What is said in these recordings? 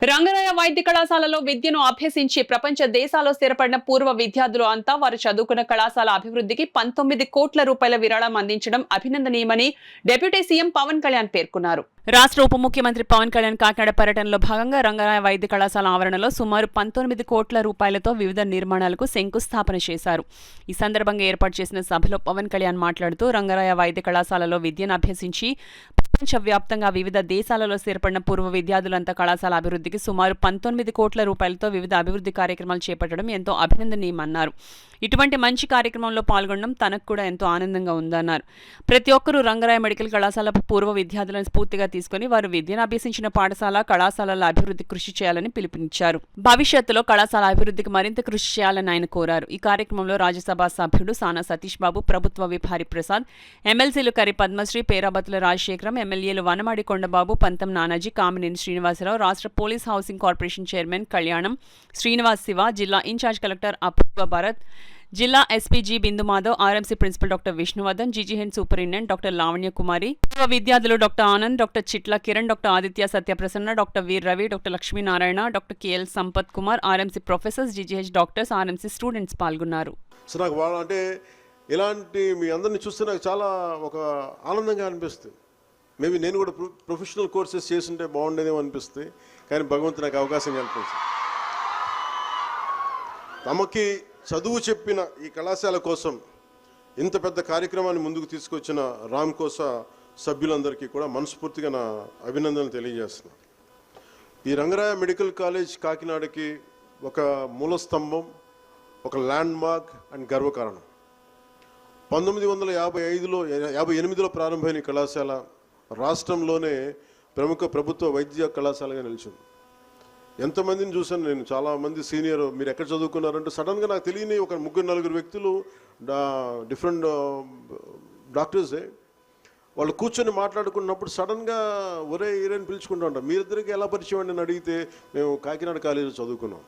రంగరాయ వైద్య కళాశాలలో విద్యను అభ్యసించి ప్రపంచ దేశాల్లో స్థిరపడిన పూర్వ విద్యార్థులు అంతా వారు చదువుకున్న కళాశాల అభివృద్ధికి 19 కోట్ల రూపాయల విరాళం అందించడం అభినందనీయమని డిప్యూటీ సీఎం పవన్ కళ్యాణ్ పేర్కొన్నారు. రాష్ట్ర ఉప ముఖ్యమంత్రి పవన్ కళ్యాణ్ కాకినాడ పర్యటనలో భాగంగా రంగరాయ వైద్య కళాశాల ఆవరణలో సుమారు 19 కోట్ల రూపాయలతో వివిధ నిర్మాణాలకు శంకుస్థాపన చేశారు. ఈ సందర్భంగా ఏర్పాటు చేసిన సభలో పవన్ కళ్యాణ్ మాట్లాడుతూ రంగరాయ వైద్య కళాశాలలో విద్యను అభ్యసించి ప్రపంచవ్యాప్తంగా వివిధ దేశాలలో స్థిరపడిన పూర్వ విద్యార్థులంతా కళాశాల అభివృద్ధికి సుమారు 19 కోట్ల రూపాయలతో వివిధ అభివృద్ధి కార్యక్రమాలు చేపట్టడం ఎంతో అభినందనీయమన్నారు. ఇటువంటి మంచి కార్యక్రమంలో పాల్గొనడం తనకు కూడా ఎంతో ఆనందంగా ఉందన్నారు. ప్రతి ఒక్కరూ రంగరాయ మెడికల్ కళాశాల పూర్వ విద్యార్థులను స్ఫూర్తిగా తీసుకుని వారు విద్యను అభ్యసించిన పాఠశాల కళాశాలల అభివృద్ధి కృషి చేయాలని పిలుపునిచ్చారు. భవిష్యత్తులో కళాశాల అభివృద్ధికి మరింత కృషి చేయాలని ఆయన కోరారు. ఈ కార్యక్రమంలో రాజ్యసభ సభ్యుడు సానా సతీష్ బాబు, ప్రభుత్వ విప్ హరిప్రసాద్, ఎమ్మెల్సీలు కరి పద్మశ్రీ, పేరాబతుల రాజశేఖరం, ఎమ్మెల్యేలు వనమాడి కొండబాబు, పంతం నానాజీ, కామినేని శ్రీనివాసరావు, రాష్ట్ర పోలీస్ హౌసింగ్ కార్పొరేషన్ చైర్మన్ కళ్యాణం శ్రీనివాస్ శివ, జిల్లా ఇన్ఛార్జ్ కలెక్టర్ అపూర్వ భారత్, జిల్లా SP G Bindu Madhav, RMC principal doctor Vishnuvardhan, GGH superintendent doctor Lavanya Kumari, పూర్వ విద్యార్థులు doctor Anand, doctor Chitla Kiran, doctor Aditya Satyaprasanna, doctor Veer Ravi, doctor Lakshminarayana, doctor KL Sampath Kumar, RMC professors, GGH doctors, RMC students పాల్గొన్నారు. ఇలాంటి మీ అందరిని చూస్తే నాకు చాలా ఒక ఆనందంగా అనిపిస్తుంది. మేబీ నేను కూడా ప్రొఫెషనల్ కోర్సెస్ చేస్తుంటే బాగుండేదేమో అనిపిస్తుంది, కానీ భగవంతుడు నాకు అవకాశం కల్పించింది. తమకి చదువు చెప్పిన ఈ కళాశాల కోసం ఇంత పెద్ద కార్యక్రమాన్ని ముందుకు తీసుకొచ్చిన రామ్కోస సభ్యులందరికీ కూడా మనస్ఫూర్తిగా నా అభినందనలు తెలియజేస్తున్నాను. ఈ రంగరాయ మెడికల్ కాలేజ్ కాకినాడకి ఒక మూల స్తంభం, ఒక ల్యాండ్ మార్క్ అండ్ గర్వకారణం. 1958లో ప్రారంభమైన కళాశాల రాష్ట్రంలోనే ప్రముఖ ప్రభుత్వ వైద్య కళాశాలగా నిలిచింది. ఎంతమందిని చూశాను నేను, చాలామంది సీనియర్ మీరు ఎక్కడ చదువుకున్నారంటే సడన్గా నాకు తెలియని ఒక 3-4 వ్యక్తులు డిఫరెంట్ డాక్టర్సే వాళ్ళు కూర్చొని మాట్లాడుకున్నప్పుడు సడన్గా ఒరే ఈరని పిలుచుకుంటూ ఉంటాం. మీరిద్దరికి ఎలా పరిచయం అని అడిగితే మేము కాకినాడ కాలేజీలో చదువుకున్నాం.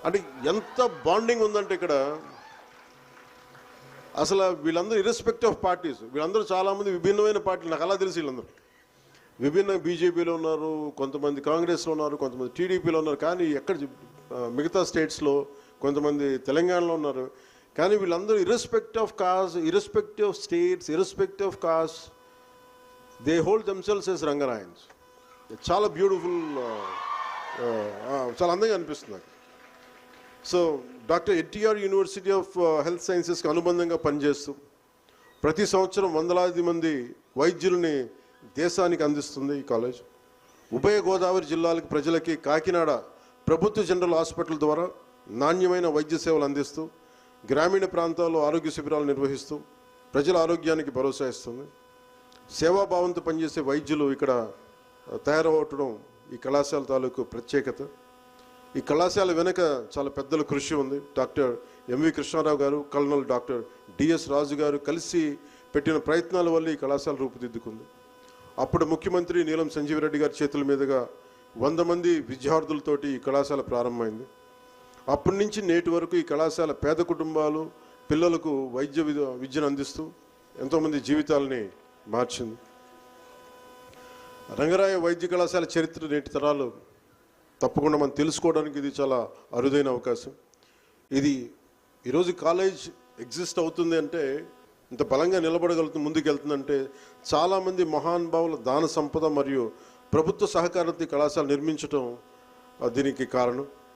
అంటే ఎంత బాండింగ్ ఉందంటే ఇక్కడ అసలు వీళ్ళందరూ ఇర్రెస్పెక్ట్ ఆఫ్ పార్టీస్, వీళ్ళందరూ చాలామంది విభిన్నమైన పార్టీలు, నాకు అలా తెలిసి వీళ్ళందరూ విభిన్న బీజేపీలో ఉన్నారు, కొంతమంది కాంగ్రెస్లో ఉన్నారు, కొంతమంది టీడీపీలో ఉన్నారు, కానీ ఎక్కడ మిగతా స్టేట్స్లో కొంతమంది తెలంగాణలో ఉన్నారు. కానీ వీళ్ళందరూ irrespective of caste, irrespective of states, irrespective of caste, they hold themselves as Rangarayans. చాలా బ్యూటిఫుల్, చాలా అందంగా అనిపిస్తుంది నాకు. So doctor NTR university of health సైన్సెస్కి అనుబంధంగా పనిచేస్తూ ప్రతి సంవత్సరం వందలాది మంది వైద్యుల్ని దేశానికి అందిస్తుంది ఈ కాలేజ్. ఉభయ గోదావరి జిల్లాలకు ప్రజలకి కాకినాడ ప్రభుత్వ జనరల్ హాస్పిటల్ ద్వారా నాణ్యమైన వైద్య సేవలు అందిస్తూ గ్రామీణ ప్రాంతాల్లో ఆరోగ్య శిబిరాలు నిర్వహిస్తూ ప్రజల ఆరోగ్యానికి భరోసా ఇస్తుంది. సేవాభావంతో పనిచేసే వైద్యులు ఇక్కడ తయారవటం ఈ కళాశాల తాలూకు ప్రత్యేకత. ఈ కళాశాల వెనుక చాలా పెద్దల కృషి ఉంది. డాక్టర్ ఎంవి కృష్ణారావు గారు, కల్నల్ డాక్టర్ డిఎస్ రాజు గారు కలిసి పెట్టిన ప్రయత్నాల వల్ల ఈ కళాశాల రూపుదిద్దుకుంది. అప్పుడు ముఖ్యమంత్రి నీలం సంజీవరెడ్డి గారి చేతుల మీదుగా 100 మంది విద్యార్థులతోటి ఈ కళాశాల ప్రారంభమైంది. అప్పటి నుంచి నేటి వరకు ఈ కళాశాల పేద కుటుంబాలు పిల్లలకు విద్యను అందిస్తూ ఎంతోమంది జీవితాలని మార్చింది. రంగరాయ వైద్య కళాశాల చరిత్ర నేటి తరాలు తప్పకుండా మనం తెలుసుకోవడానికి ఇది చాలా అరుదైన అవకాశం. ఇది ఈరోజు కాలేజ్ ఎగ్జిస్ట్ అవుతుంది అంటే, ఇంత బలంగా నిలబడగలుగుతుంది, ముందుకెళ్తుందంటే చాలామంది మహానుభావుల దాన సంపద మరియు ప్రభుత్వ సహకారంతో కళాశాల నిర్మించడం దీనికి కారణం.